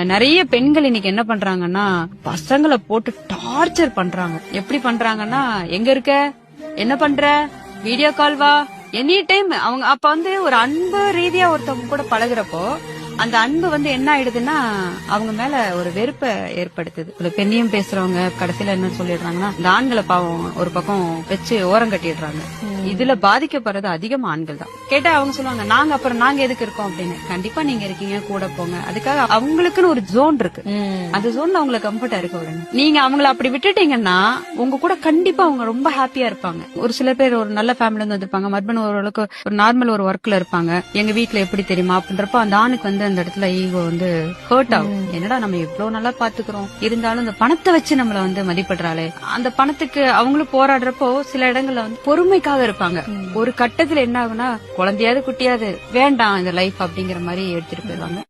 நிறைய பெண்கள் இன்னைக்கு என்ன பண்றாங்கன்னா பசங்களை போட்டு டார்ச்சர் பண்றாங்க. எப்படி பண்றாங்கன்னா, எங்க இருக்க, என்ன பண்ற, வீடியோ கால் வா, எனி டைம். அவங்க அப்ப ஒரு அன்பு ரீதியா ஒருத்தவங்க கூட பழகுறப்போ அந்த அன்பு என்ன ஆயிடுதுன்னா அவங்க மேல ஒரு வெறுப்பை ஏற்படுத்துது. ஒரு பெண்ணையும் பேசுறவங்க கடைசியில என்ன சொல்லிடுறாங்கன்னா, இந்த ஆண்களை பாவம் ஒரு பக்கம் வச்சு ஓரம் கட்டிடுறாங்க. இதுல பாதிக்கப்படுறது அதிகமா ஆண்கள் தான். கேட்டா அவங்க சொல்லுவாங்க, நாங்க எதுக்கு இருக்கோம் அப்படின்னு. கண்டிப்பா நீங்க இருக்கீங்க, கூட போங்க. அதுக்காக அவங்களுக்குன்னு ஒரு ஜோன் இருக்கு. அந்த ஜோன்ல அவங்களை கம்ஃபர்ட்டா இருக்க விடுங்க. நீங்க அவங்கள அப்படி விட்டுட்டீங்கன்னா உங்க கூட கண்டிப்பா அவங்க ரொம்ப ஹாப்பியா இருப்பாங்க. ஒரு சில பேர் ஒரு நல்ல ஃபேமிலில இருந்து வந்திருப்பாங்க, மறுபடியும் ஓரளவுக்கு ஒரு நார்மல் ஒரு ஒர்க்ல இருப்பாங்க. எங்க வீட்டுல எப்படி தெரியுமா அப்படின்றப்ப அந்த ஆணுக்கு அந்த இடத்துல ஈகோ ஹர்ட் ஆகும். என்னடா நம்ம எவ்வளவு நல்லா பாத்துக்கிறோம், இருந்தாலும் இந்த பணத்தை வச்சு நம்மள மதிப்பிடுறாளே. அந்த பணத்துக்கு அவங்களும் போராடுறப்போ சில இடங்கள்ல பொறுமைக்காக இருப்பாங்க. ஒரு கட்டத்துல என்ன ஆகுனா, குழந்தையாவது குட்டியாவது வேண்டாம் இந்த லைஃப் அப்படிங்கிற மாதிரி எடுத்துட்டு போயிருவாங்க.